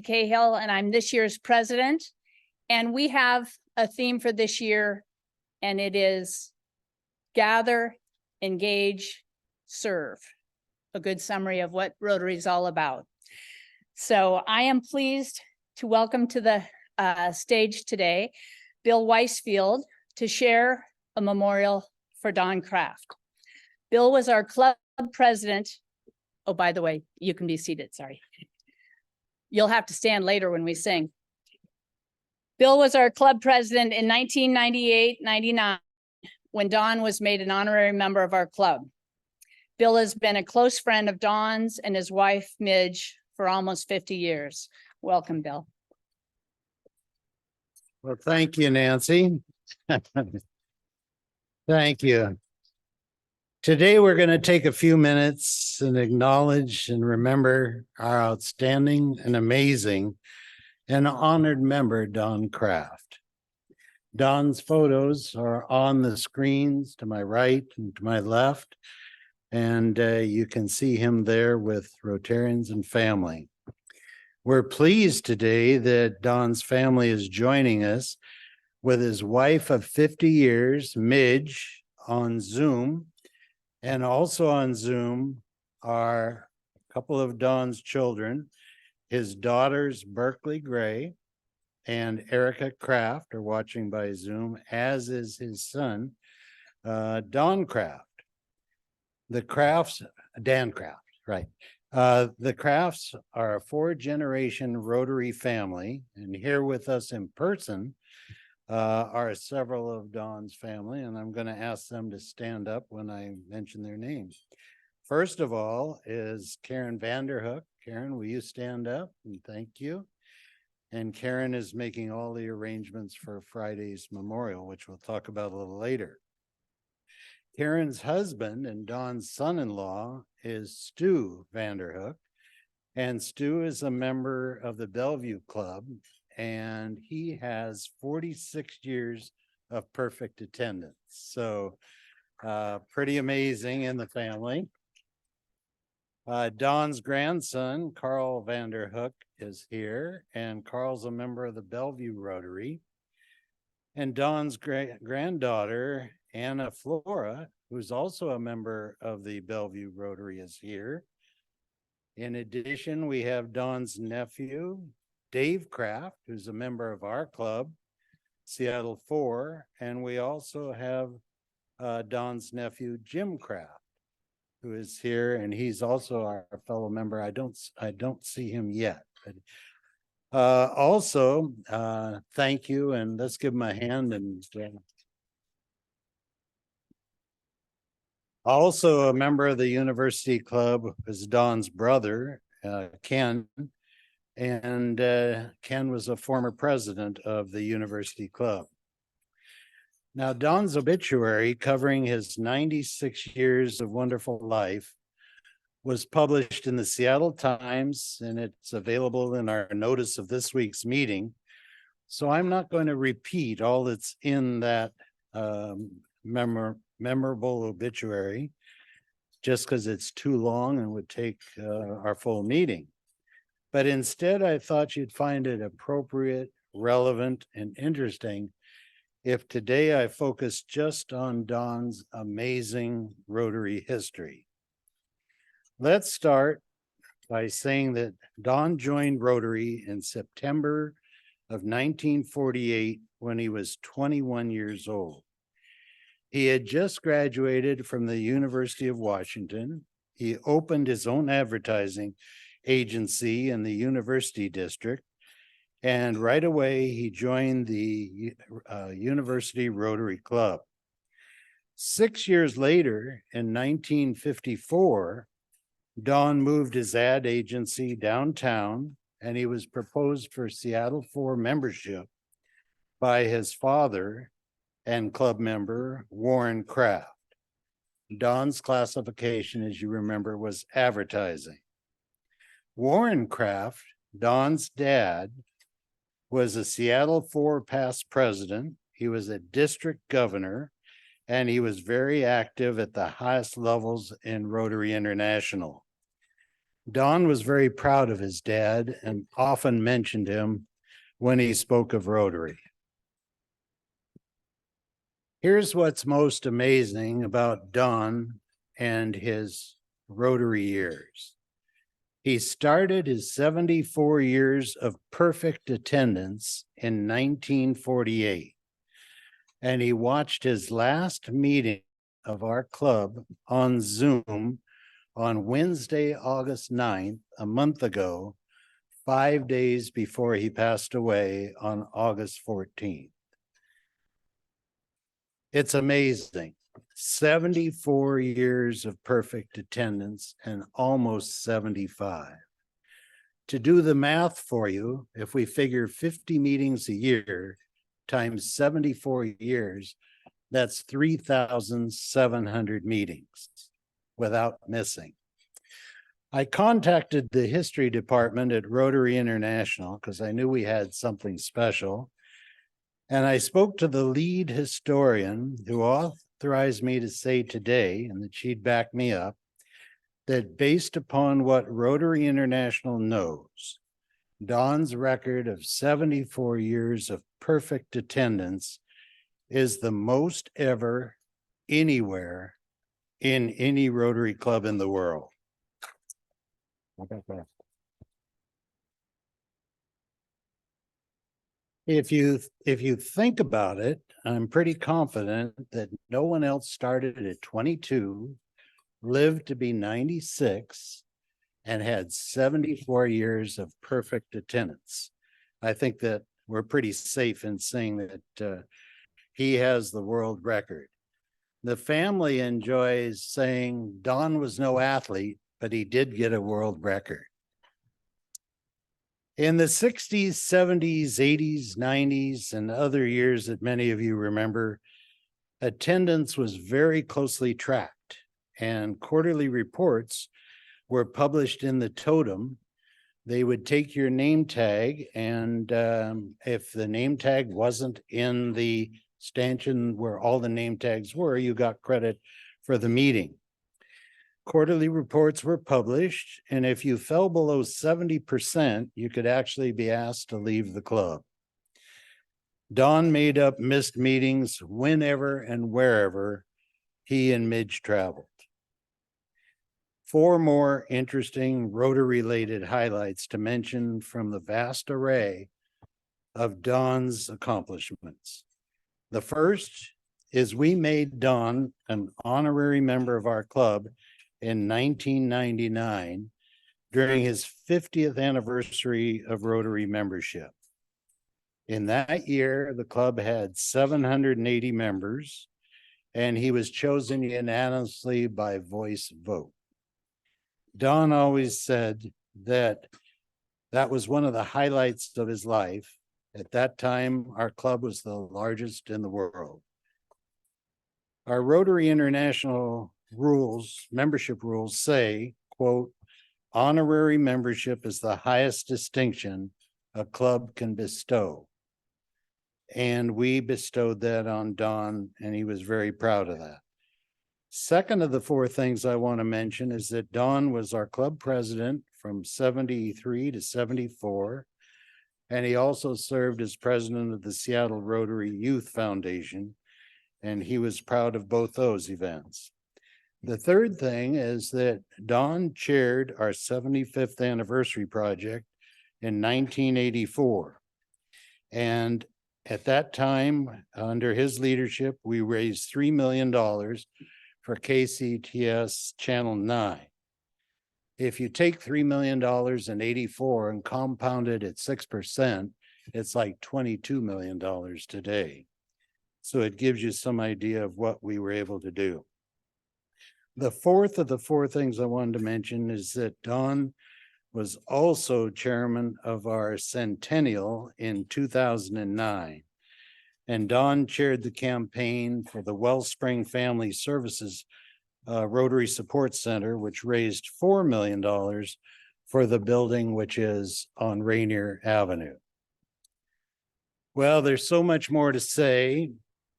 Cahill, and I'm this year's president. And we have a theme for this year, and it is gather, engage, serve. A good summary of what Rotary is all about. So I am pleased to welcome to the stage today, Bill Weisfield, to share a memorial for Don Kraft. Bill was our club president. Oh, by the way, you can be seated, sorry. You'll have to stand later when we sing. Bill was our club president in 1998-99 when Don was made an honorary member of our club. Bill has been a close friend of Don's and his wife, Midge, for almost 50 years. Welcome, Bill. Well, thank you, Nancy. Thank you. Today, we're going to take a few minutes and acknowledge and remember our outstanding and amazing and honored member, Don Kraft. Don's photos are on the screens to my right and to my left, and you can see him there with Rotarians and family. We're pleased today that Don's family is joining us with his wife of 50 years, Midge, on Zoom. And also on Zoom are a couple of Don's children. His daughters, Berkeley Gray and Erica Kraft, are watching by Zoom, as is his son, Don Kraft. The Krafts, Dan Kraft, right. The Krafts are a 4-generation Rotary family, and here with us in person are several of Don's family, and I'm going to ask them to stand up when I mention their names. First of all is Karen Vanderhook. Karen, will you stand up? And thank you. And Karen is making all the arrangements for Friday's memorial, which we'll talk about a little later. Karen's husband and Don's son-in-law is Stu Vanderhook, and Stu is a member of the Bellevue Club, and he has 46 years of perfect attendance. So pretty amazing in the family. Don's grandson, Carl Vanderhook, is here, and Carl's a member of the Bellevue Rotary. And Don's granddaughter, Anna Flora, who's also a member of the Bellevue Rotary, is here. In addition, we have Don's nephew, Dave Kraft, who's a member of our club, Seattle 4, and we also have Don's nephew, Jim Kraft, who is here, and he's also our fellow member. I don't see him yet. But, also, thank you, and let's give him a hand. And also a member of the University Club is Don's brother, Ken. And Ken was a former president of the University Club. Now, Don's obituary, covering his 96 years of wonderful life, was published in the Seattle Times, and it's available in our notice of this week's meeting. So I'm not going to repeat all that's in that memorable obituary, just because it's too long and would take our full meeting. But instead, I thought you'd find it appropriate, relevant, and interesting if today I focus just on Don's amazing Rotary history. Let's start by saying that Don joined Rotary in September of 1948 when he was 21 years old. He had just graduated from the University of Washington. He opened his own advertising agency in the University District, and right away he joined the University Rotary Club. 6 years later, in 1954, Don moved his ad agency downtown, and he was proposed for Seattle 4 membership by his father and club member, Warren Kraft. Don's classification, as you remember, was advertising. Warren Kraft, Don's dad, was a Seattle 4 past president. He was a district governor, and he was very active at the highest levels in Rotary International. Don was very proud of his dad and often mentioned him when he spoke of Rotary. Here's what's most amazing about Don and his Rotary years. He started his 74 years of perfect attendance in 1948, and he watched his last meeting of our club on Zoom on Wednesday, August 9th, a month ago, 5 days before he passed away on August 14th. It's amazing. 74 years of perfect attendance and almost 75. To do the math for you, if we figure 50 meetings a year times 74 years, that's 3,700 meetings without missing. I contacted the history department at Rotary International because I knew we had something special. And I spoke to the lead historian who authorized me to say today, and that she'd back me up, that based upon what Rotary International knows, Don's record of 74 years of perfect attendance is the most ever anywhere in any Rotary club in the world. If you think about it, I'm pretty confident that no one else started at 22, lived to be 96, and had 74 years of perfect attendance. I think that we're pretty safe in saying that he has the world record. The family enjoys saying Don was no athlete, but he did get a world record. In the 60s, 70s, 80s, 90s, and other years that many of you remember, attendance was very closely tracked, and quarterly reports were published in the totem. They would take your name tag, and if the name tag wasn't in the stanchion where all the name tags were, you got credit for the meeting. Quarterly reports were published, and if you fell below 70%, you could actually be asked to leave the club. Don made up missed meetings whenever and wherever he and Midge traveled. 4 more interesting Rotary-related highlights to mention from the vast array of Don's accomplishments. The first is we made Don an honorary member of our club in 1999 during his 50th anniversary of Rotary membership. In that year, the club had 780 members, and he was chosen unanimously by voice vote. Don always said that that was one of the highlights of his life. At that time, our club was the largest in the world. Our Rotary International membership rules say, quote, honorary membership is the highest distinction a club can bestow. And we bestowed that on Don, and he was very proud of that. Second of the 4 things I want to mention is that Don was our club president from 73 to 74, and he also served as president of the Seattle Rotary Youth Foundation, and he was proud of both those events. The third thing is that Don chaired our 75th anniversary project in 1984. And at that time, under his leadership, we raised $3 million for KCTS Channel 9. If you take $3 million in 84 and compound it at 6%, it's like $22 million today. So it gives you some idea of what we were able to do. The fourth of the 4 things I wanted to mention is that Don was also chairman of our centennial in 2009. And Don chaired the campaign for the Wellspring Family Services Rotary Support Center, which raised $4 million for the building, which is on Rainier Avenue. Well, there's so much more to say,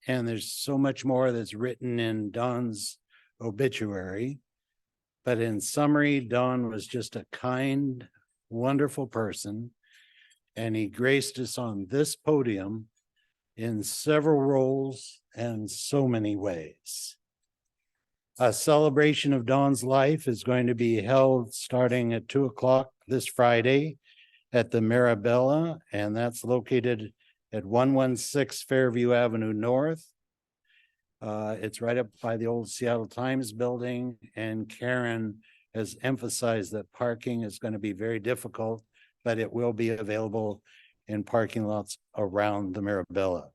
and there's so much more that's written in Don's obituary. But in summary, Don was just a kind, wonderful person, and he graced us on this podium in several roles and so many ways. A celebration of Don's life is going to be held starting at 2:00 this Friday at the Marabella, and that's located at 116 Fairview Avenue North. It's right up by the old Seattle Times building, and Karen has emphasized that parking is going to be very difficult, but it will be available in parking lots around the Marabella.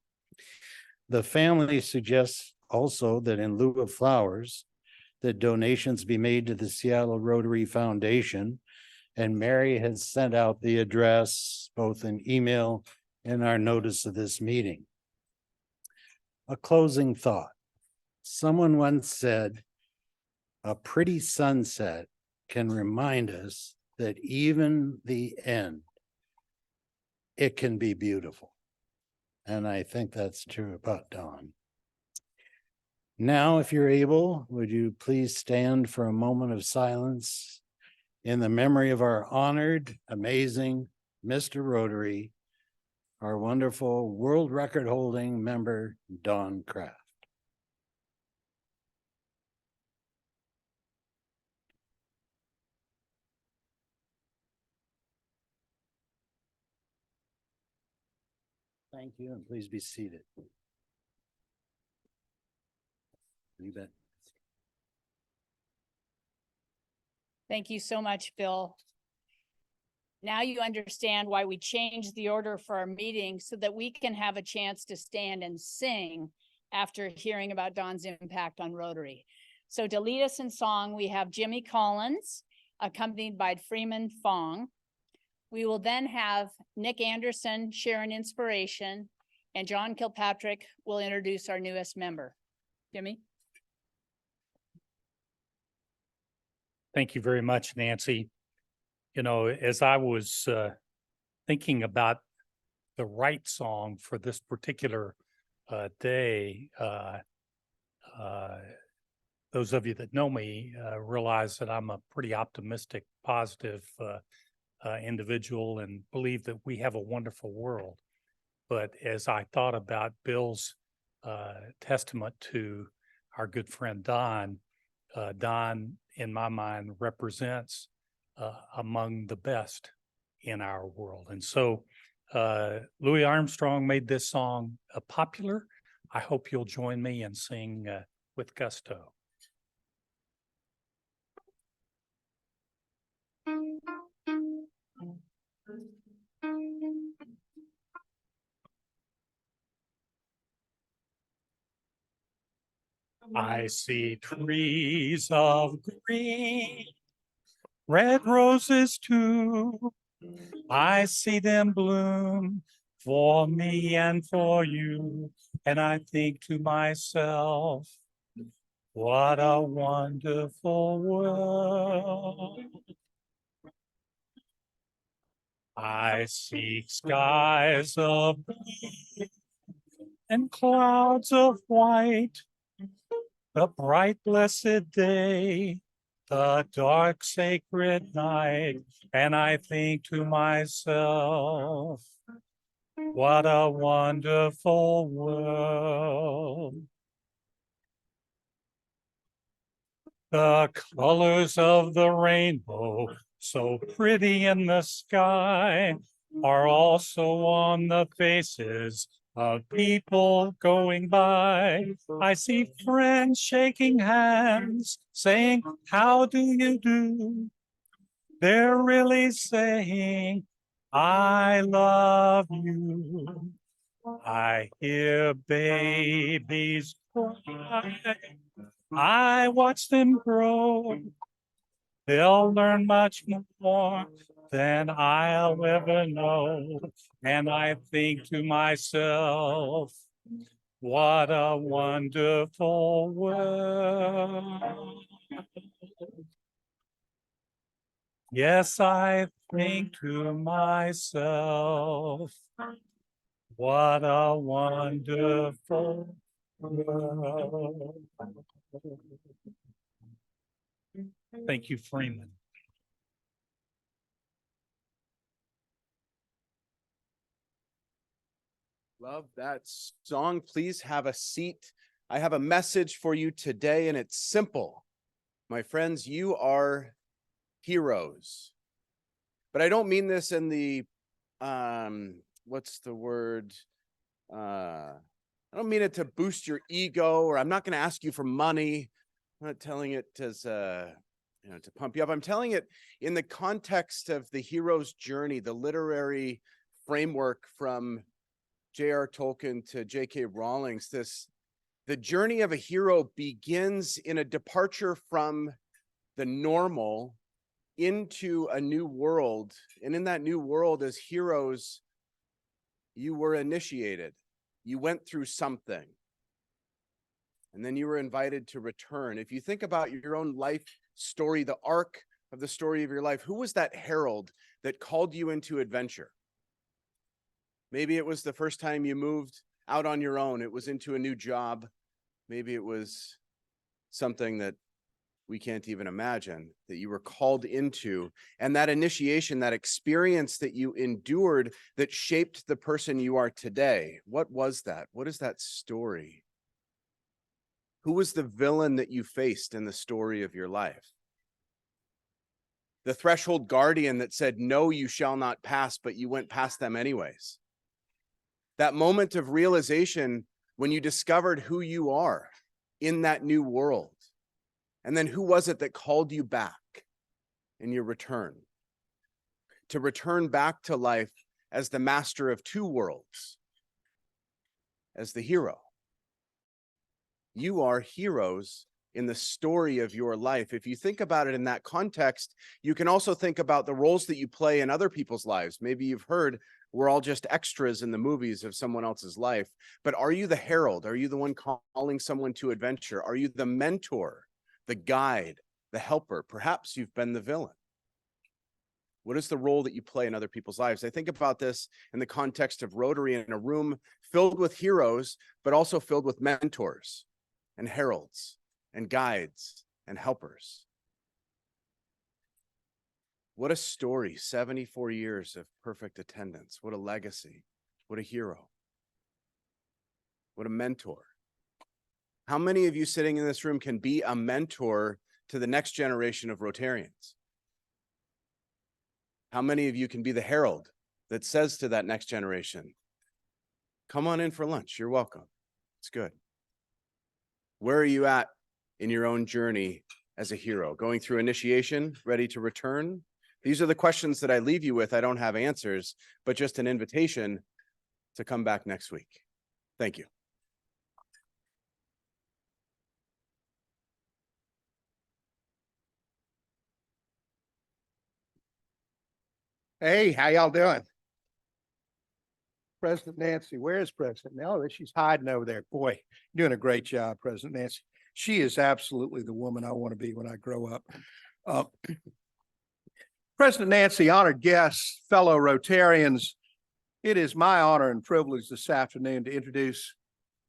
The family suggests also that in lieu of flowers, that donations be made to the Seattle Rotary Foundation, and Mary has sent out the address both in email and our notice of this meeting. A closing thought. Someone once said, a pretty sunset can remind us that even the end, it can be beautiful. And I think that's true about Don. Now, if you're able, would you please stand for a moment of silence in the memory of our honored, amazing Mr. Rotary, our wonderful world record holding member, Don Kraft. Thank you, and please be seated. You bet. Thank you so much, Bill. Now you understand why we changed the order for our meeting so that we can have a chance to stand and sing after hearing about Don's impact on Rotary. So to lead us in song, we have Jimmy Collins, accompanied by Freeman Fong. We will then have Nick Anderson share an inspiration, and John Kilpatrick will introduce our newest member. Jimmy? Thank you very much, Nancy. You know, as I was thinking about the right song for this particular day, those of you that know me realize that I'm a pretty optimistic, positive individual and believe that we have a wonderful world. But as I thought about Bill's testament to our good friend Don, Don, in my mind, represents among the best in our world. And so Louis Armstrong made this song popular. I hope you'll join me and sing with gusto. I see trees of green, red roses too. I see them bloom for me and for you. And I think to myself, what a wonderful world. I see skies of blue and clouds of white, the bright blessed day, the dark sacred night, and I think to myself, what a wonderful world. The colors of the rainbow, so pretty in the sky, are also on the faces of people going by. I see friends shaking hands, saying, how do you do? They're really saying, I love you. I hear babies cry. I watch them grow. They'll learn much more than I'll ever know. And I think to myself, what a wonderful world. Yes, I think to myself, what a wonderful world. Thank you, Freeman. Love that song. Please have a seat. I have a message for you today, and it's simple. My friends, you are heroes. But I don't mean this in the, what's the word? I don't mean it to boost your ego, or I'm not going to ask you for money. I'm not telling it as, to pump you up. I'm telling it in the context of the hero's journey, the literary framework from J.R. Tolkien to J.K. Rowling's. The journey of a hero begins in a departure from the normal into a new world. And in that new world, as heroes, you were initiated. You went through something. And then you were invited to return. If you think about your own life story, the arc of the story of your life, who was that herald that called you into adventure? Maybe it was the first time you moved out on your own. It was into a new job. Maybe it was something that we can't even imagine that you were called into. And that initiation, that experience that you endured that shaped the person you are today. What was that? What is that story? Who was the villain that you faced in the story of your life? The threshold guardian that said, no, you shall not pass, but you went past them anyways. That moment of realization when you discovered who you are in that new world. And then who was it that called you back in your return? To return back to life as the master of two worlds, as the hero. You are heroes in the story of your life. If you think about it in that context, you can also think about the roles that you play in other people's lives. Maybe you've heard we're all just extras in the movies of someone else's life, but are you the herald? Are you the one calling someone to adventure? Are you the mentor, the guide, the helper? Perhaps you've been the villain. What is the role that you play in other people's lives? I think about this in the context of Rotary, in a room filled with heroes, but also filled with mentors and heralds and guides and helpers. What a story, 74 years of perfect attendance. What a legacy. What a hero. What a mentor. How many of you sitting in this room can be a mentor to the next generation of Rotarians? How many of you can be the herald that says to that next generation, come on in for lunch, you're welcome. It's good. Where are you at in your own journey as a hero? Going through initiation, ready to return? These are the questions that I leave you with. I don't have answers, but just an invitation to come back next week. Thank you. Hey, how y'all doing? President Nancy, where is President? No, she's hiding over there. Boy, doing a great job, President Nancy. She is absolutely the woman I want to be when I grow up. President Nancy, honored guests, fellow Rotarians, it is my honor and privilege this afternoon to introduce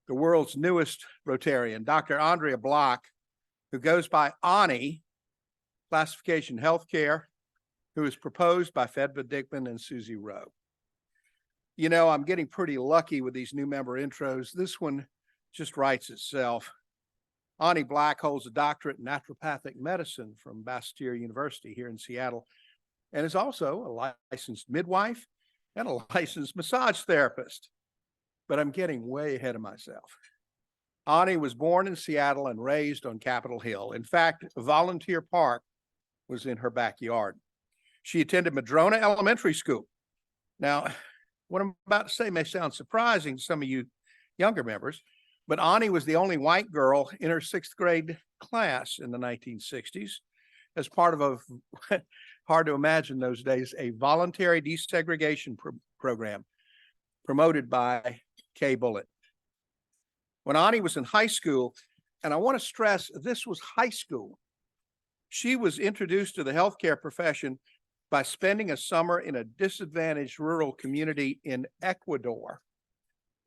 the world's newest Rotarian, Dr. Andrea Block, who goes by Ani, classification healthcare, who is proposed by Fedva Dickman and Susie Rowe. You know, I'm getting pretty lucky with these new member intros. This one just writes itself. Ani Black holds a doctorate in naturopathic medicine from Bastyr University here in Seattle, and is also a licensed midwife and a licensed massage therapist. But I'm getting way ahead of myself. Ani was born in Seattle and raised on Capitol Hill. In fact, Volunteer Park was in her backyard. She attended Madrona Elementary School. Now, what I'm about to say may sound surprising to some of you younger members, but Ani was the only white girl in her 6th grade class in the 1960s as part of a, hard to imagine those days, a voluntary desegregation program promoted by Kay Bullitt. When Ani was in high school, and I want to stress this was high school, she was introduced to the healthcare profession by spending a summer in a disadvantaged rural community in Ecuador,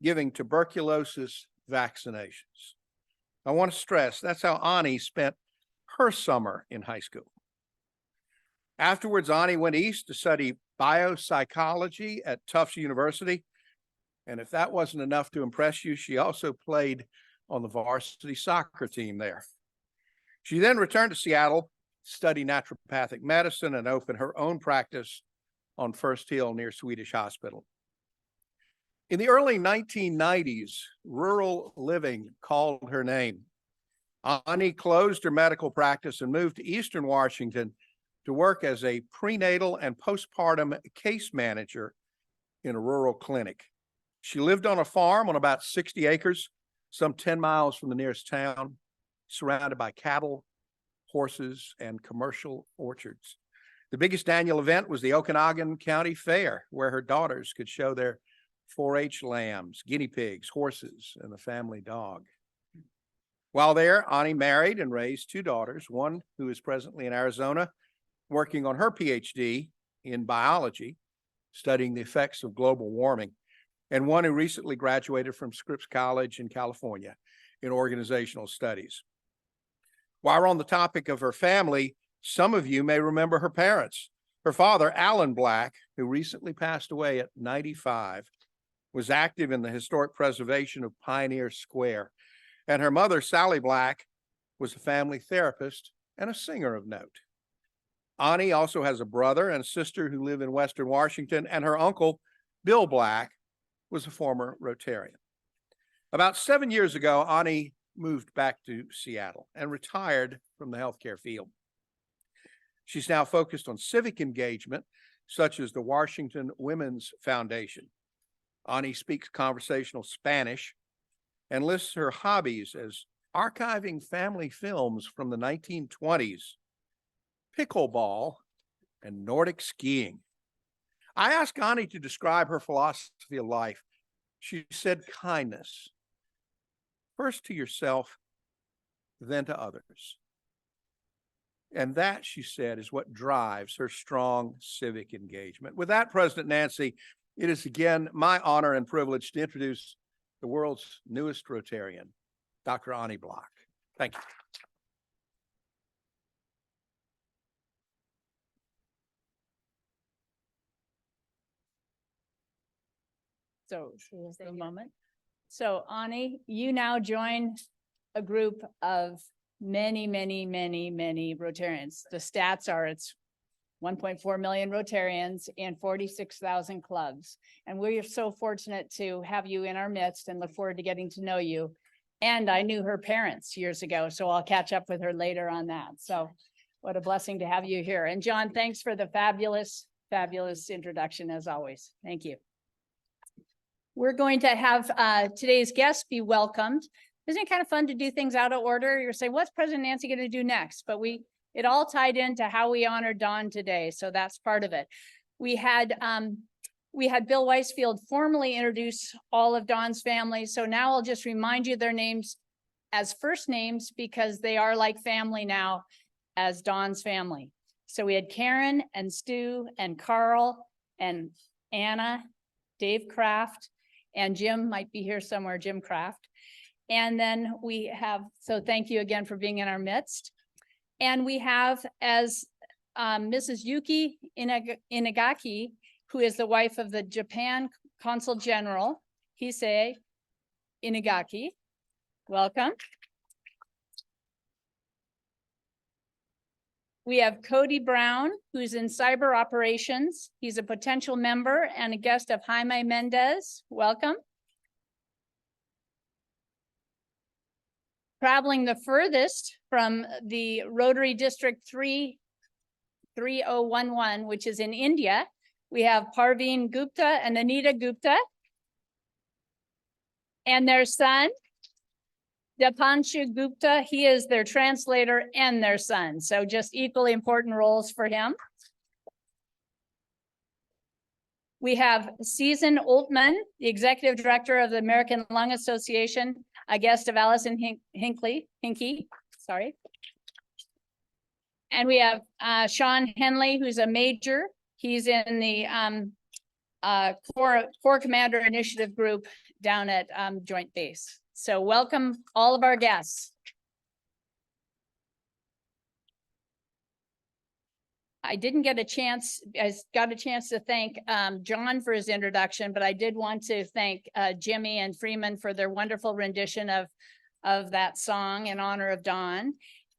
giving tuberculosis vaccinations. I want to stress that's how Ani spent her summer in high school. Afterwards, Ani went east to study biopsychology at Tufts University. And if that wasn't enough to impress you, she also played on the varsity soccer team there. She then returned to Seattle, studied naturopathic medicine, and opened her own practice on First Hill near Swedish Hospital. In the early 1990s, rural living called her name. Ani closed her medical practice and moved to Eastern Washington to work as a prenatal and postpartum case manager in a rural clinic. She lived on a farm on about 60 acres, some 10 miles from the nearest town, surrounded by cattle, horses, and commercial orchards. The biggest annual event was the Okanagan County Fair, where her daughters could show their 4-H lambs, guinea pigs, horses, and the family dog. While there, Ani married and raised 2 daughters, one who is presently in Arizona, working on her PhD in biology, studying the effects of global warming, and one who recently graduated from Scripps College in California in organizational studies. While we're on the topic of her family, some of you may remember her parents. Her father, Alan Black, who recently passed away at 95, was active in the historic preservation of Pioneer Square. And her mother, Sally Black, was a family therapist and a singer of note. Ani also has a brother and sister who live in Western Washington, and her uncle, Bill Black, was a former Rotarian. About 7 years ago, Ani moved back to Seattle and retired from the healthcare field. She's now focused on civic engagement, such as the Washington Women's Foundation. Ani speaks conversational Spanish and lists her hobbies as archiving family films from the 1920s, pickleball, and Nordic skiing. I asked Ani to describe her philosophy of life. She said kindness, first to yourself, then to others. And that, she said, is what drives her strong civic engagement. With that, President Nancy, it is again my honor and privilege to introduce the world's newest Rotarian, Dr. Ani Black. Thank you. So for a moment. So Ani, you now join a group of many, many, many, many Rotarians. The stats are it's 1.4 million Rotarians and 46,000 clubs. And we are so fortunate to have you in our midst and look forward to getting to know you. And I knew her parents years ago, so I'll catch up with her later on that. So what a blessing to have you here. And John, thanks for the fabulous, fabulous introduction as always. Thank you. We're going to have today's guests be welcomed. Isn't it kind of fun to do things out of order? You're saying, what's President Nancy going to do next? But it all tied into how we honor Don today. So that's part of it. We had Bill Weisfield formally introduce all of Don's family. So now I'll just remind you their names as first names because they are like family now as Don's family. So we had Karen and Stu and Carl and Anna, Dave Kraft, and Jim might be here somewhere, Jim Kraft. And then we have, so thank you again for being in our midst. And we have as Mrs. Yuki Inagaki, who is the wife of the Japan Consul General, Hisei Inagaki. Welcome. We have Cody Brown, who's in cyber operations. He's a potential member and a guest of Jaime Mendez. Welcome. Traveling the furthest from the Rotary District 3011, which is in India, we have Parveen Gupta and Anita Gupta. And their son, Dipanshu Gupta, he is their translator and their son. So just equally important roles for him. We have Susan Oltman, the executive director of the American Lung Association, a guest of Allison Hinky, sorry. And we have Sean Henley, who's a major. He's in the Corps Commander Initiative Group down at Joint Base. So welcome all of our guests. I didn't get a chance, I got a chance to thank John for his introduction, but I did want to thank Jimmy and Freeman for their wonderful rendition of that song in honor of Don.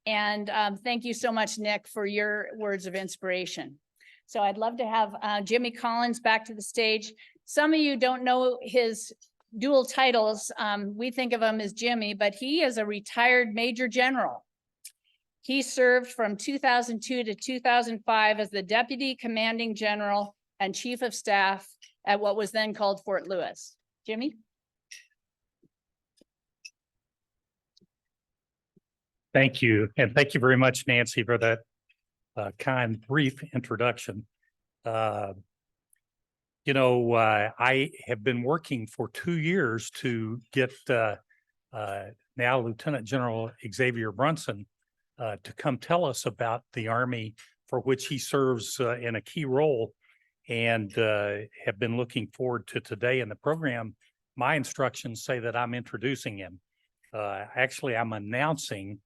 And thank you so much, Nick, for your words of inspiration. So I'd love to have Jimmy Collins back to the stage. Some of you don't know his dual titles. We think of him as Jimmy, but he is a retired Major General. He served from 2002 to 2005 as the Deputy Commanding General and Chief of Staff at what was then called Fort Lewis. Jimmy? Thank you. And thank you very much, Nancy, for that kind, brief introduction. I have been working for 2 years to get now Lieutenant General Xavier Brunson to come tell us about the Army for which he serves in a key role, and have been looking forward to today in the program. My instructions say that I'm introducing him. Actually, I'm announcing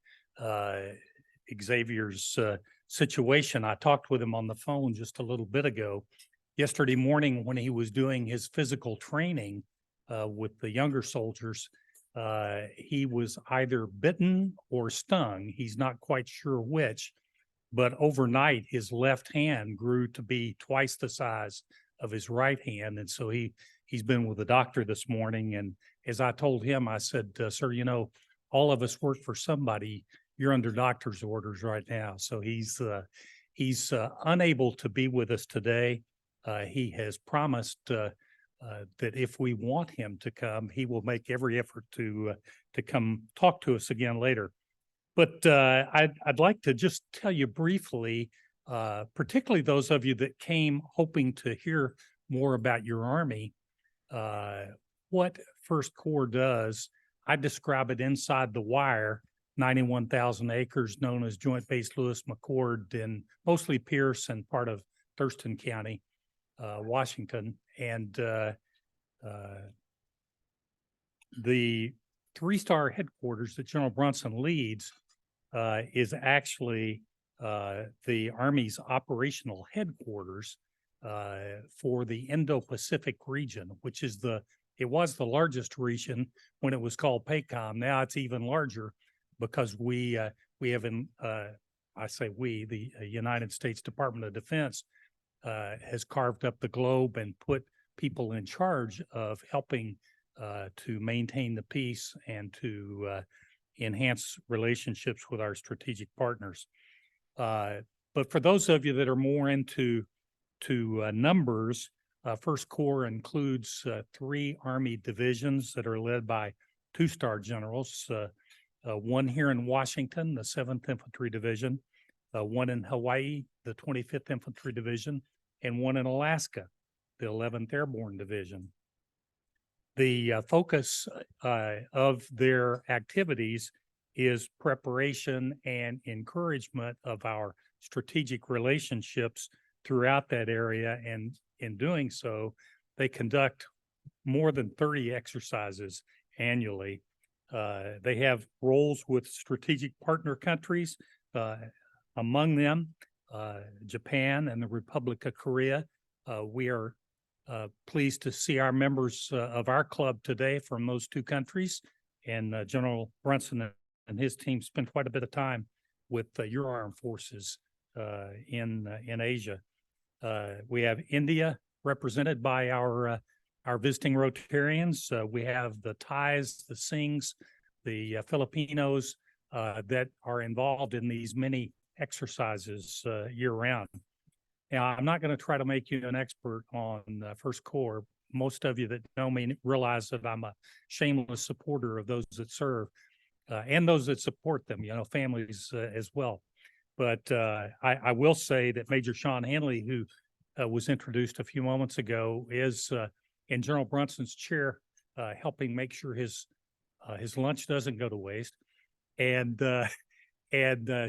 Xavier's situation. I talked with him on the phone just a little bit ago. Yesterday morning, when he was doing his physical training with the younger soldiers, he was either bitten or stung. He's not quite sure which, but overnight his left hand grew to be twice the size of his right hand. And so he's been with the doctor this morning. And as I told him, I said, sir, all of us work for somebody. You're under doctor's orders right now. So he's unable to be with us today. He has promised that if we want him to come, he will make every effort to come talk to us again later. But I'd like to just tell you briefly, particularly those of you that came hoping to hear more about your Army, what First Corps does. I describe it inside the wire, 91,000 acres known as Joint Base Lewis McChord in mostly Pierce and part of Thurston County, Washington. And the 3-star headquarters that General Brunson leads is actually the Army's operational headquarters for the Indo-Pacific region, which is it was the largest region when it was called PACOM. Now it's even larger because we have the United States Department of Defense has carved up the globe and put people in charge of helping to maintain the peace and to enhance relationships with our strategic partners. But for those of you that are more into numbers, First Corps includes 3 Army divisions that are led by 2-star generals, one here in Washington, the 7th Infantry Division, one in Hawaii, the 25th Infantry Division, and one in Alaska, the 11th Airborne Division. The focus of their activities is preparation and encouragement of our strategic relationships throughout that area. And in doing so, they conduct more than 30 exercises annually. They have roles with strategic partner countries, among them Japan and the Republic of Korea. We are pleased to see our members of our club today from those 2 countries. And General Brunson and his team spent quite a bit of time with your armed forces in Asia. We have India represented by our visiting Rotarians. We have the Thais, the Singhs, the Filipinos that are involved in these many exercises year-round. Now, I'm not going to try to make you an expert on First Corps. Most of you that know me realize that I'm a shameless supporter of those that serve and those that support them, families as well. But I will say that Major Sean Hanley, who was introduced a few moments ago, is in General Brunson's chair, helping make sure his lunch doesn't go to waste. And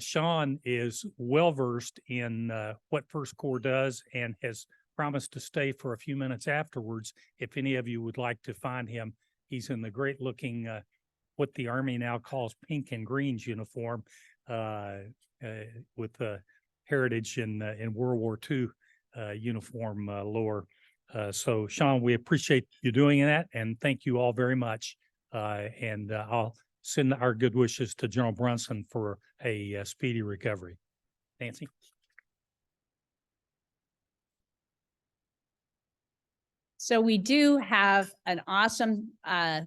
Sean is well-versed in what First Corps does and has promised to stay for a few minutes afterwards. If any of you would like to find him, he's in the great-looking, what the Army now calls pink and greens uniform, with heritage in World War II uniform lore. So Sean, we appreciate you doing that, and thank you all very much. And I'll send our good wishes to General Brunson for a speedy recovery. Nancy? So we do have an awesome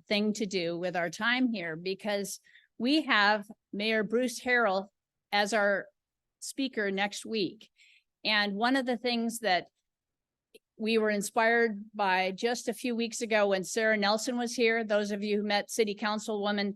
thing to do with our time here because we have Mayor Bruce Harrell as our speaker next week. And one of the things that we were inspired by just a few weeks ago when Sarah Nelson was here, those of you who met City Councilwoman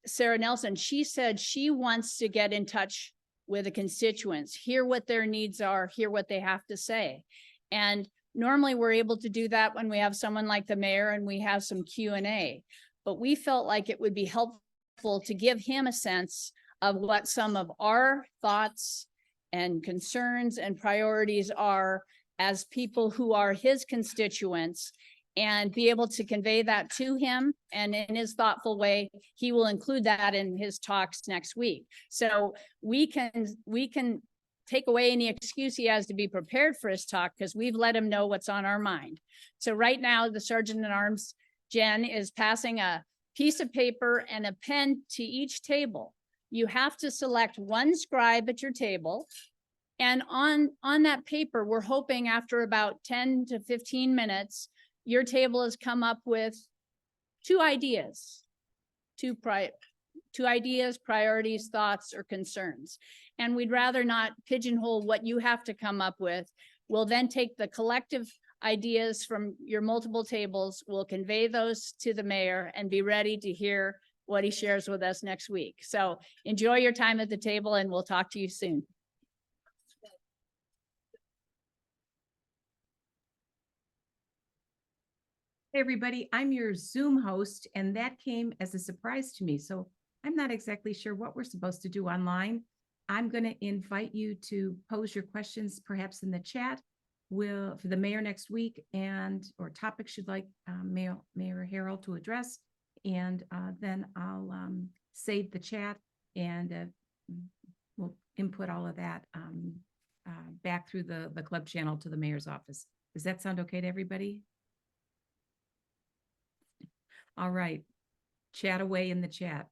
Sarah Nelson, she said she wants to get in touch with the constituents, hear what their needs are, hear what they have to say. And normally we're able to do that when we have someone like the mayor and we have some Q&A, but we felt like it would be helpful to give him a sense of what some of our thoughts and concerns and priorities are as people who are his constituents, and be able to convey that to him. And in his thoughtful way, he will include that in his talks next week. So we can take away any excuse he has to be prepared for his talk because we've let him know what's on our mind. So right now, the Sergeant at Arms, Jen, is passing a piece of paper and a pen to each table. You have to select one scribe at your table. And on that paper, we're hoping after about 10 to 15 minutes, your table has come up with two ideas, priorities, thoughts, or concerns. And we'd rather not pigeonhole what you have to come up with. We'll then take the collective ideas from your multiple tables, we'll convey those to the mayor and be ready to hear what he shares with us next week. So enjoy your time at the table and we'll talk to you soon. Hey, everybody, I'm your Zoom host, and that came as a surprise to me. So I'm not exactly sure what we're supposed to do online. I'm going to invite you to pose your questions, perhaps in the chat, for the mayor next week, and or topics you'd like Mayor Harrell to address. And then I'll save the chat and we'll input all of that back through the club channel to the mayor's office. Does that sound okay to everybody? All right, chat away in the chat.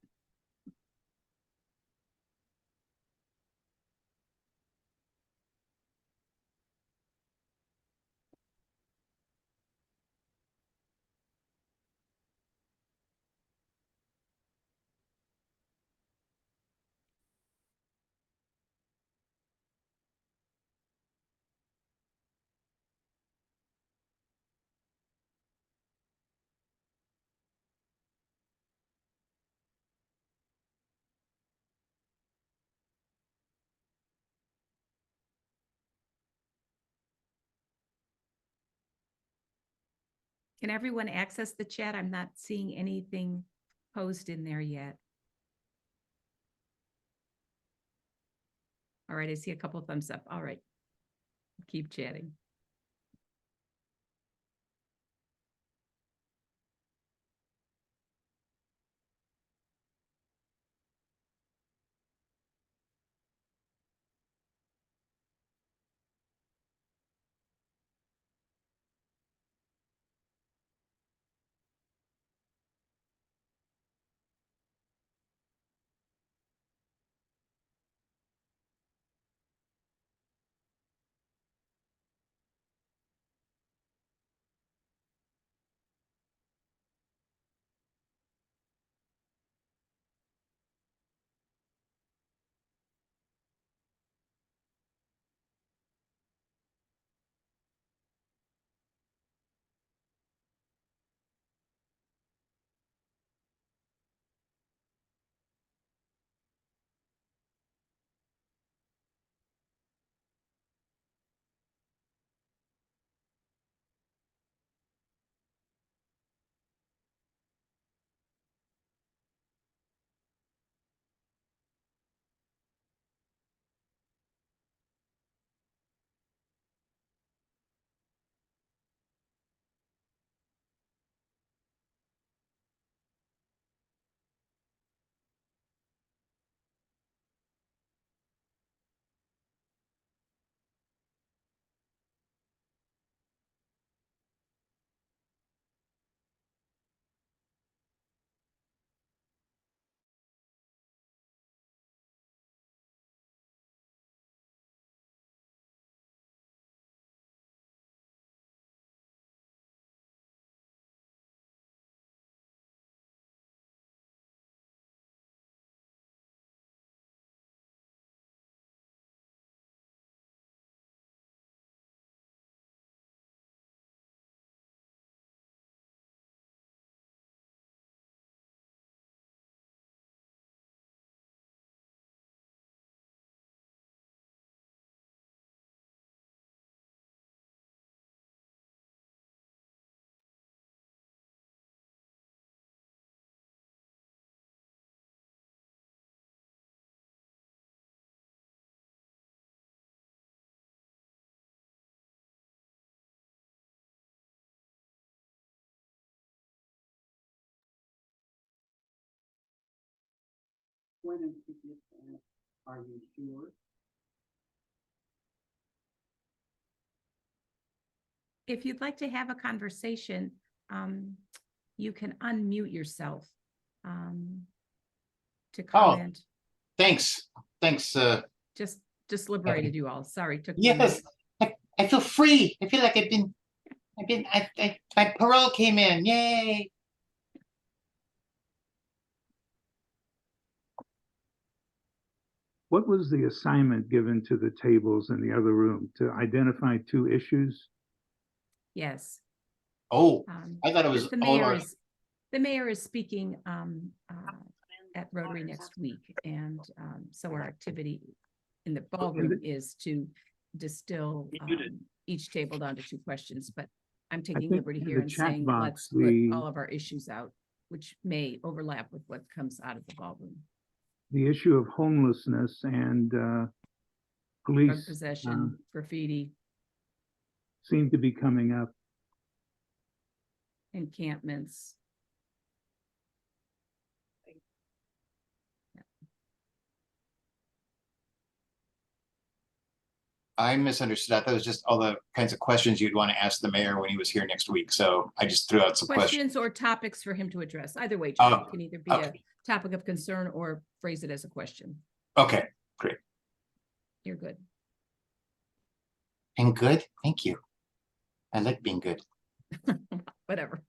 Can everyone access the chat? I'm not seeing anything posed in there yet. All right, I see a couple thumbs up. All right, keep chatting. appointed to this, are you sure? If you'd like to have a conversation, you can unmute yourself to comment. Thanks. Thanks. Just liberated you all. Sorry, took me a Yes, minute. I feel free. I feel like my parole came in. Yay. What was the assignment given to the tables in the other room to identify two issues? Yes. Oh, Um, I thought it was the all mayor our, is the mayor is speaking at Rotary next week, and so our activity in the ballroom is to distill each table down to 2 questions. But I'm taking think liberty in here the and chat saying box, let's put the- all of our issues out, which may overlap with what comes out of the ballroom. the issue of homelessness and Drug police possession, graffiti, seem to be coming up. encampments. I misunderstood. I thought it was just all the kinds of questions you'd want to ask the mayor when he was here next week. So I just threw out some questions. Questions or topics for him to address. Either way, John, Oh, it can either be a okay. topic of concern or phrase it as a question. Okay, You're good. and good. Thank you. I like being good. Whatever.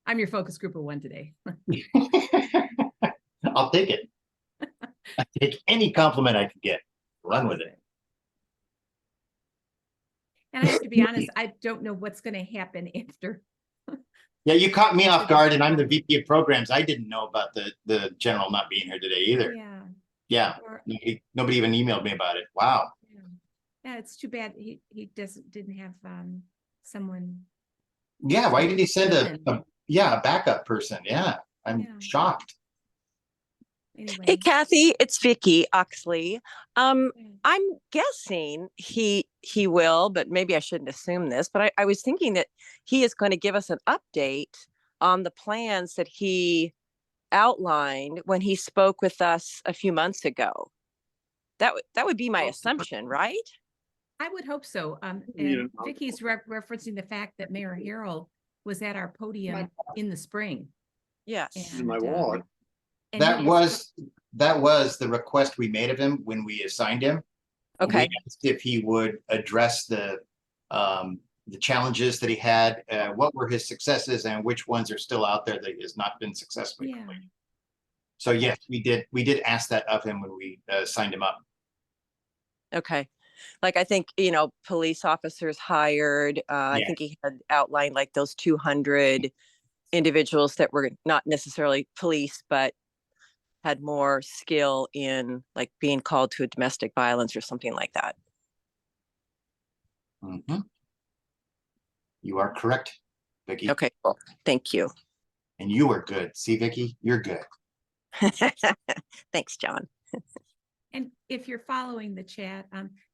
I'm your focus group of 1 today. I'll take it. I take any compliment I can get. Run with it. And I have to be honest, I don't know what's going to happen after. Yeah, you caught me off After guard, this and I'm the call. VP of programs. I didn't know about the general not being here today either. Yeah. Yeah, Or- nobody even emailed me about it. Wow. Yeah, it's too bad he didn't have someone. Yeah, why did he send Fill in. a backup person? Yeah, I'm Yeah. shocked. Anyway. Hey, Kathy, it's Vicky Oxley. Yeah. I'm guessing he will, but maybe I shouldn't assume this, but I was thinking that he is going to give us an update on the plans that he outlined when he spoke with us a few months ago. That would be my assumption, right? I would hope so. And Vicky's referencing the fact that Mayor Harrell was at our podium in the spring. Yes. And, and That he was the request we made of him when we assigned him. Okay. We asked if he would address the challenges that he had, what were his successes, and which ones are still out there that has not been successfully Yeah. completed. So yes, we did ask that of him when we signed him up. Okay. Like, I think, police officers hired, I Yeah. think he had outlined like those 200 individuals that were not necessarily police, but had more skill in like being called to a domestic violence or something like that. Mhm. You are correct, Vicky. Okay, cool. Thank you. And you are good. See, Vicky, you're good. Thanks, John. And if you're following the chat,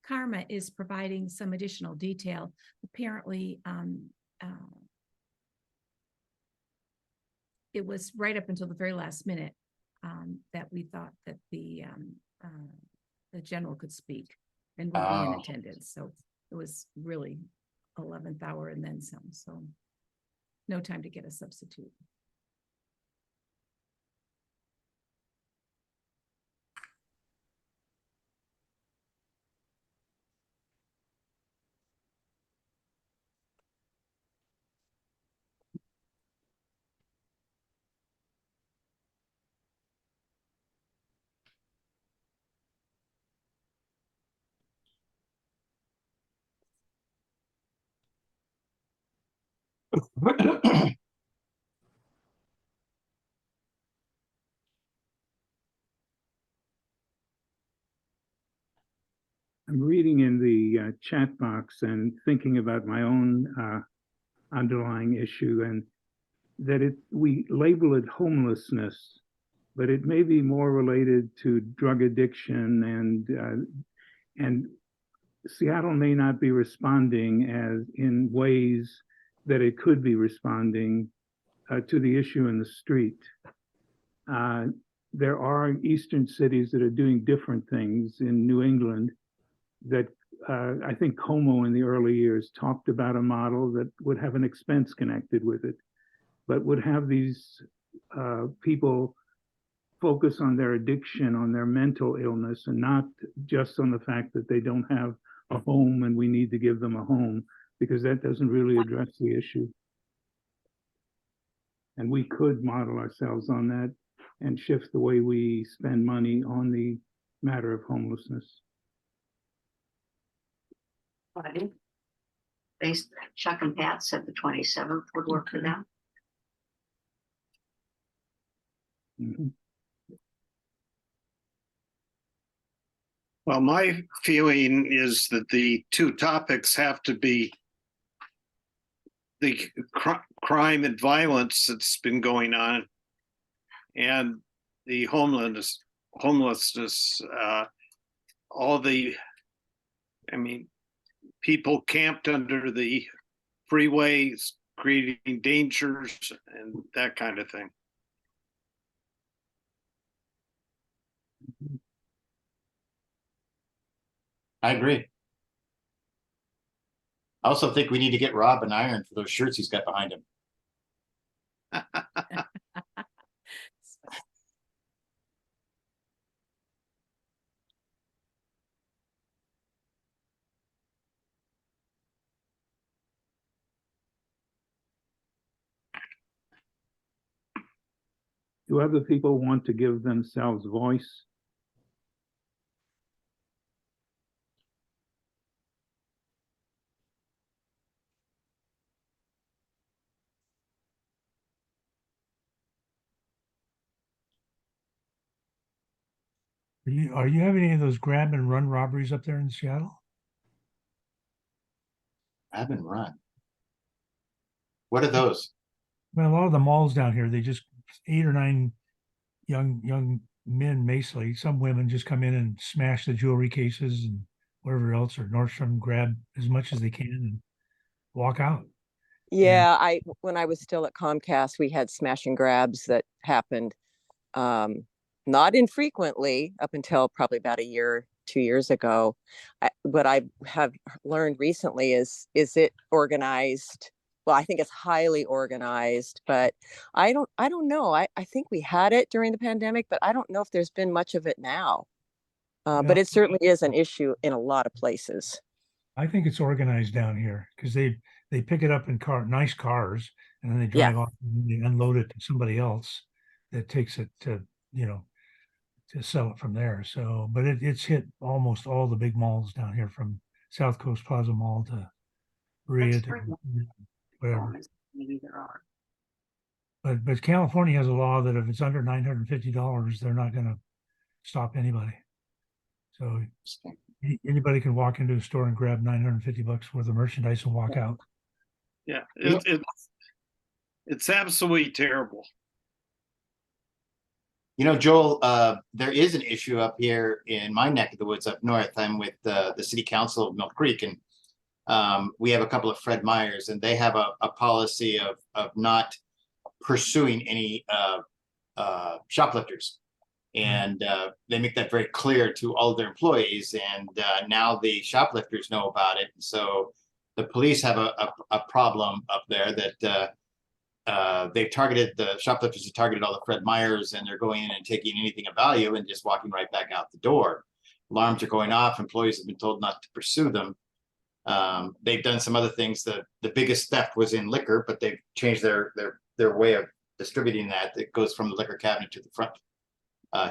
Karma is providing some additional detail. Apparently, it was right up until the very last minute that we thought that the general could speak and would be in Oh. attendance. So it was really 11th hour and then some. So no time to get a substitute. I'm reading in the chat box and thinking about my own underlying issue, and that we label it homelessness, but it may be more related to drug addiction, and Seattle may not be responding as in ways that it could be responding to the issue in the street. There are eastern cities that are doing different things in New England that I think Como in the early years talked about a model that would have an expense connected with it, but would have these people focus on their addiction, on their mental illness, and not just on the fact that they don't have a home and we need to give them a home, because that doesn't really address the issue. And we could model ourselves on that and shift the way we spend money on the matter of homelessness. Friday. Chuck and Pat said the 27th would work for them. Mhm. Well, my feeling is that the two topics have to be the crime and violence that's been going on and the homelessness, all the, I mean, people camped under the freeways, creating dangers and that kind of thing. I agree. I also think we need to get Rob an iron for those shirts he's got behind him. Do other people want to give themselves voice? Are you having any of those grab and run robberies up there in Seattle? Grab and run. What are those? Well, a lot of the malls down here, they just 8 or 9 young men, mostly some women, just come in and smash the jewelry cases and whatever else, or Nordstrom, grab as much as they can and walk out. Yeah, when I was still at Comcast, we had smash and grabs that happened not infrequently up until probably about a year, 2 years ago. What I have learned recently is it organized? Well, I think it's highly organized, but I don't know. I think we had it during the pandemic, but I don't know if there's been much of it now. But it certainly is an issue in a lot of places. I think it's organized down here because they pick it up in nice cars, and then they drive off and they unload it to somebody else that takes it to, to sell it from there. So, but it's hit almost all the big malls down here, from South Coast Plaza Mall to Berea to whatever. Maybe there are. But California has a law that if it's under $950, they're not going to stop anybody. So anybody can walk into a store and grab $950 worth of merchandise and walk out. Yeah, it's absolutely terrible. Joel, there is an issue up here in my neck of the woods up north. I'm with the city council of Mill Creek, and we have a couple of Fred Meyers, and they have a policy of not pursuing any shoplifters. And they make that very clear to all of their employees. And now the shoplifters know about it. So the police have a problem up there that the shoplifters have targeted all the Fred Meyers, and they're going in and taking anything of value and just walking right back out the door. Alarms are going off. Employees have been told not to pursue them. They've done some other things. The biggest theft was in liquor, but they've changed their way of distributing that. It goes from the liquor cabinet to the front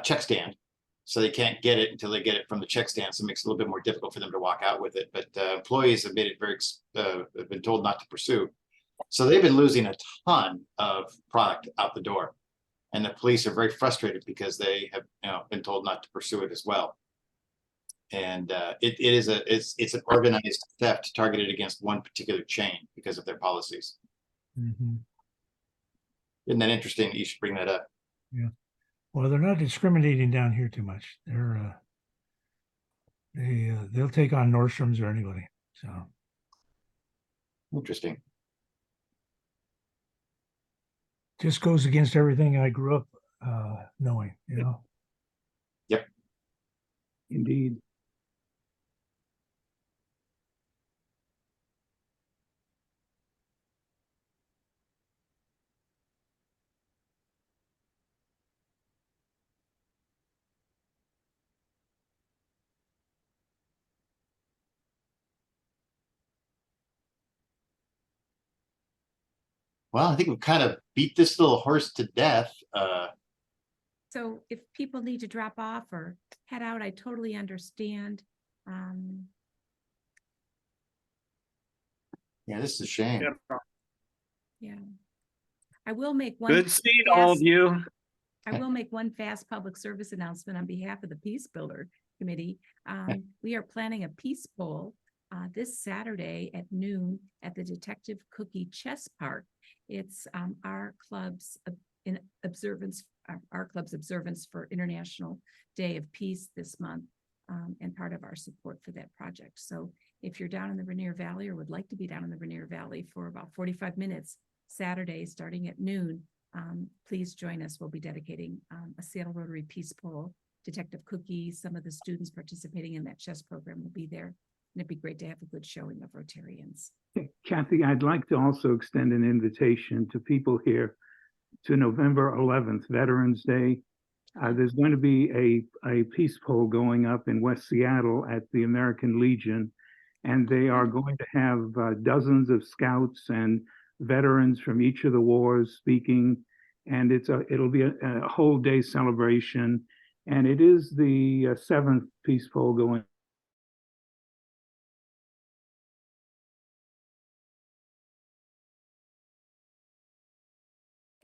check stand. So they can't get it until they get it from the check stand. So it makes it a little bit more difficult for them to walk out with it. But employees have made it have been told not to pursue. So they've been losing a ton of product out the door. And the police are very frustrated because they have been told not to pursue it as well. And it's an organized theft targeted against one particular chain because of their policies. Mm-hmm. Isn't that interesting? You should bring that up. Yeah. Well, they're not discriminating down here too much. They'll take on Nordstroms or anybody. So interesting. Just goes against everything I grew up knowing, you know? Indeed. Well, I think we've kind of beat this little horse to death. So if people need to drop off or head out, I totally understand. Yeah, this is a shame. Yeah. Yeah. I will make one. Good seeing all of fast- you. I will make one fast public service announcement on behalf of the Peace Builder Committee. We are planning a peace bowl this Saturday at noon at the Detective Cookie Chess Park. It's our club's our club's observance for International Day of Peace this month, and part of our support for that project. So if you're down in the Rainier Valley or would like to be down in the Rainier Valley for about 45 minutes Saturday, starting at noon, please join us. We'll be dedicating a Seattle Rotary Peace Bowl. Detective Cookie, some of the students participating in that chess program will be there. And it'd be great to have a good showing of Rotarians. Kathy, I'd like to also extend an invitation to people here to November 11th, Veterans Day. There's going to be a peace poll going up in West Seattle at the American Legion, and they are going to have dozens of scouts and veterans from each of the wars speaking, and it'll be a whole day celebration, and it is the seventh peace poll going.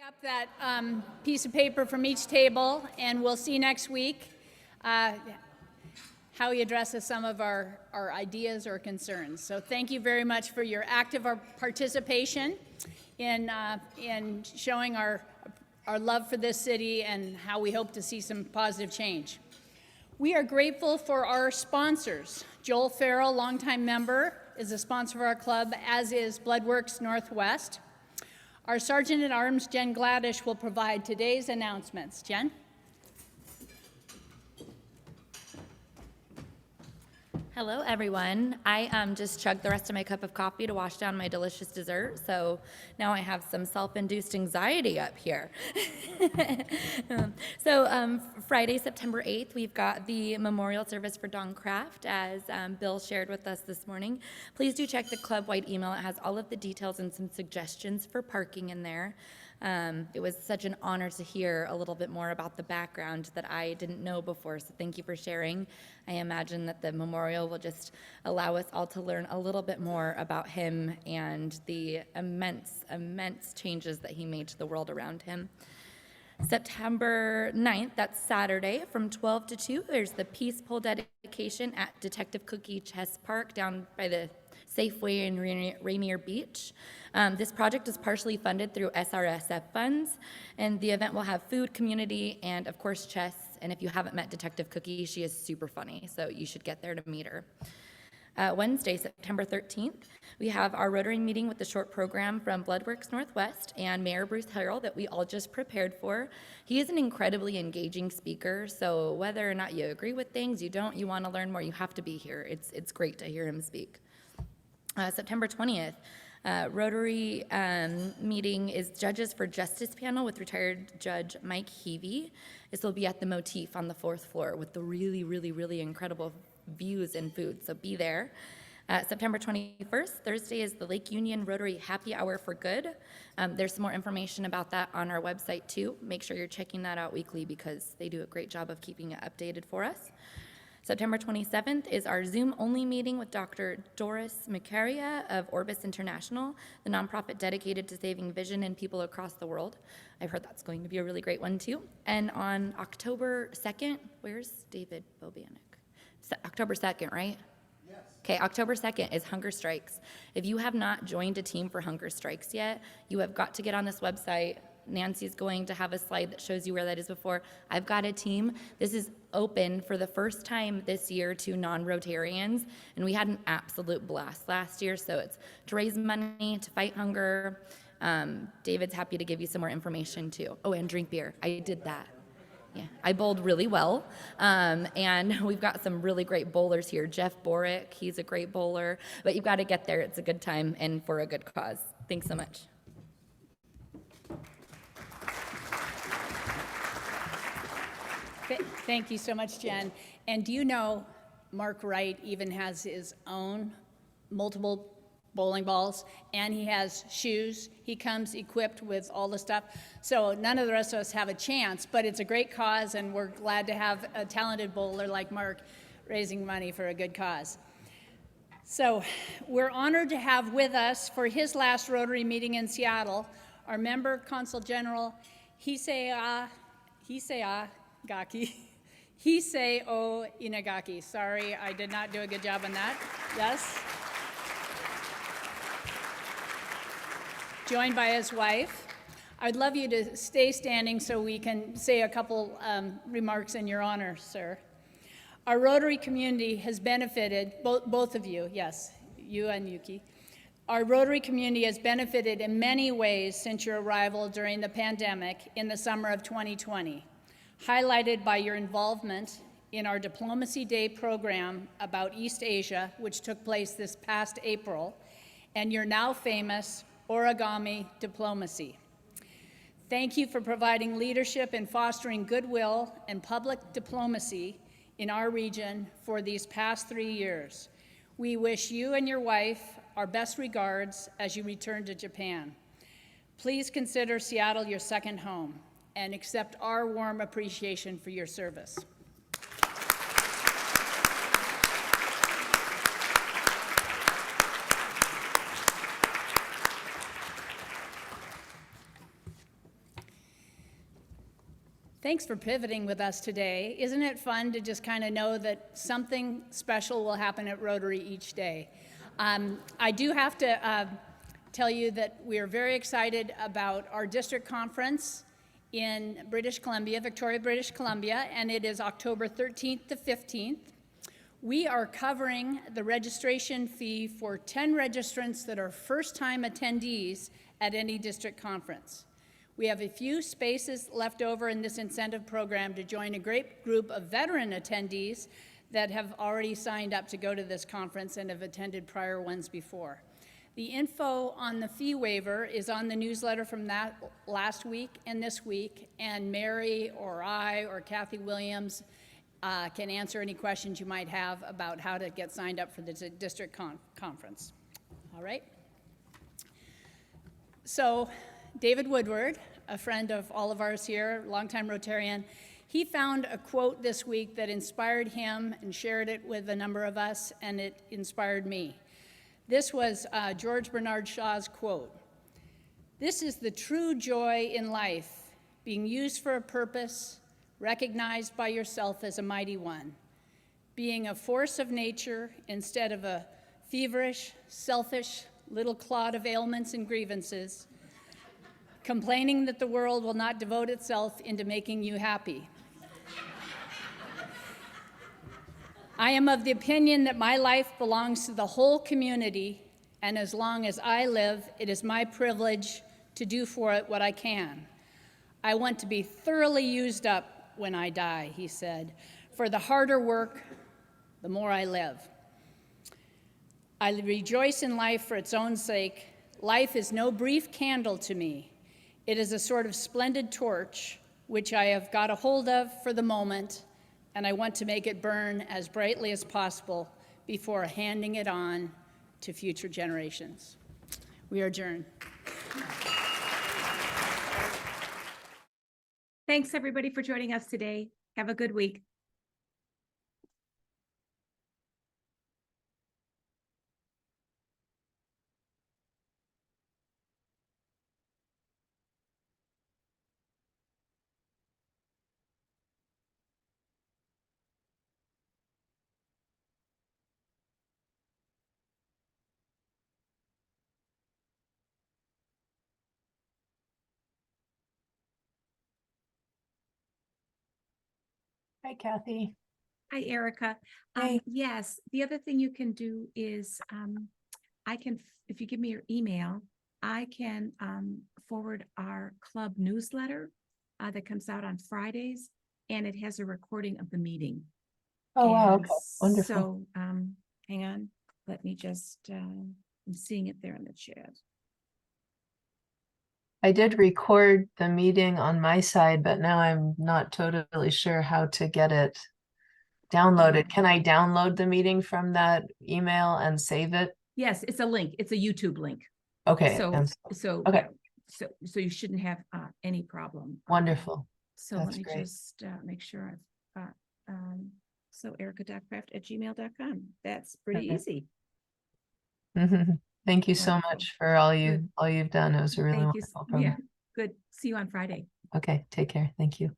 Up that piece of paper from each table, and we'll see next week how he addresses some of our ideas or concerns. So thank you very much for your active participation in showing our love for this city and how we hope to see some positive change. We are grateful for our sponsors. Joel Farrell, longtime member, is a sponsor of our club, as is Bloodworks Northwest. Our Sergeant at Arms, Jen Gladish, will provide today's announcements. Jen? Hello, everyone. I just chugged the rest of my cup of coffee to wash down my delicious dessert, so now I have some self-induced anxiety up here. Friday, September 8th, we've got the memorial service for Don Kraft, as Bill shared with us this morning. Please do check the club-wide email. It has all of the details and some suggestions for parking in there. It was such an honor to hear a little bit more about the background that I didn't know before, so thank you for sharing. I imagine that the memorial will just allow us all to learn a little bit more about him and the immense, immense changes that he made to the world around him. September 9th, that's Saturday, from 12 to 2, there's the Peace Pole dedication at Detective Cookie Chess Park down by the Safeway in Rainier Beach. This project is partially funded through SRSF funds, and the event will have food, community, and of course chess. And if you haven't met Detective Cookie, she is super funny, so you should get there to meet her. Wednesday, September 13th, we have our Rotary meeting with the short program from Bloodworks Northwest and Mayor Bruce Harrell that we all just prepared for. He is an incredibly engaging speaker, so whether or not you agree with things, you don't, you want to learn more, you have to be here. It's great to hear him speak. September 20th, Rotary meeting is Judges for Justice panel with retired Judge Mike Heavey. This will be at the Motif on the 4th floor with the really, really, really incredible views and food, so be there. September 21st, Thursday, is the Lake Union Rotary Happy Hour for Good. There's some more information about that on our website too. Make sure you're checking that out weekly because they do a great job of keeping it updated for us. September 27th is our Zoom-only meeting with Dr. Doris Macaria of Orbis International, the nonprofit dedicated to saving vision in people across the world. I've heard that's going to be a really great one too. And on October 2nd, where's David Bobanek? October 2nd, right? Yes. Okay, October 2nd is Hunger Strikes. If you have not joined a team for Hunger Strikes yet, you have got to get on this website. Nancy's going to have a slide that shows you where that is before. I've got a team. This is open for the first time this year to non-Rotarians, and we had an absolute blast last year, so it's to raise money, to fight hunger. David's happy to give you some more information too. Oh, and drink beer. I did that. Yeah, I bowled really well. And we've got some really great bowlers here. Jeff Borick, he's a great bowler. But you've got to get there. It's a good time and for a good cause. Thanks so much. Thank you so much, Jen. And do you know Mark Wright even has his own multiple bowling balls, and he has shoes. He comes equipped with all the stuff. So none of the rest of us have a chance, but it's a great cause, and we're glad to have a talented bowler like Mark raising money for a good cause. So we're honored to have with us for his last Rotary meeting in Seattle, our member Consul General Hisei O Inagaki. Sorry, I did not do a good job on that. Yes. Joined by his wife. I'd love you to stay standing so we can say a couple remarks in your honor, sir. Our Rotary community has benefited, both of you, yes, you and Yuki. Our Rotary community has benefited in many ways since your arrival during the pandemic in the summer of 2020, highlighted by your involvement in our Diplomacy Day program about East Asia, which took place this past April, and your now famous origami diplomacy. Thank you for providing leadership in fostering goodwill and public diplomacy in our region for these past 3 years. We wish you and your wife our best regards as you return to Japan. Please consider Seattle your second home and accept our warm appreciation for your service. Thanks for pivoting with us today. Isn't it fun to just kind of know that something special will happen at Rotary each day? I do have to tell you that we are very excited about our district conference in British Columbia, Victoria, British Columbia, and it is October 13th to 15th. We are covering the registration fee for 10 registrants that are first-time attendees at any district conference. We have a few spaces left over in this incentive program to join a great group of veteran attendees that have already signed up to go to this conference and have attended prior ones before. The info on the fee waiver is on the newsletter from that last week and this week, and Mary or I or Kathy Williams can answer any questions you might have about how to get signed up for the district conference. All right? So, David Woodward, a friend of all of ours here, longtime Rotarian, he found a quote this week that inspired him and shared it with a number of us, and it inspired me. This was George Bernard Shaw's quote. "This is the true joy in life, being used for a purpose, recognized by yourself as a mighty one, being a force of nature instead of a feverish, selfish little clod of ailments and grievances, complaining that the world will not devote itself into making you happy. I am of the opinion that my life belongs to the whole community, and as long as I live, it is my privilege to do for it what I can. I want to be thoroughly used up when I die," he said, "for the harder work, the more I live. I rejoice in life for its own sake. Life is no brief candle to me. It is a sort of splendid torch, which I have got a hold of for the moment, and I want to make it burn as brightly as possible before handing it on to future generations." We are adjourned. Thanks, everybody, for joining us today. Have a good week. Hi, Kathy. Hi, Erica. Hey. Yes, the other thing you can do is I can, if you give me your email, I can forward our club newsletter that comes out on Fridays, and it has a recording of the meeting. Oh, wow. And Okay. Wonderful. So, hang on, let me just, I'm seeing it there in the chat. I did record the meeting on my side, but now I'm not totally sure how to get it downloaded. Can I download the meeting from that email and save it? Yes, it's a link. It's a YouTube link. Okay. So, and- so, okay. yeah, so you shouldn't have any problem. Wonderful. So let That's me great. just make sure I've got, so erica.craft@gmail.com. That's pretty Okay. easy. Thank you so Wonderful. much for all Good. you've done. It was a really Thank you. wonderful Yeah, program. good. See you on Friday. Okay, take care. Thank you.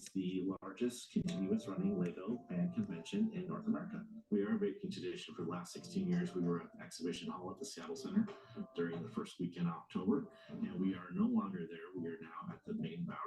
is the largest continuous running Lego fan convention in North America. We are breaking tradition. For the last 16 years, we were at the exhibition hall at the Seattle Center during the first week in October, and we are no longer there. We are now at the main Bowery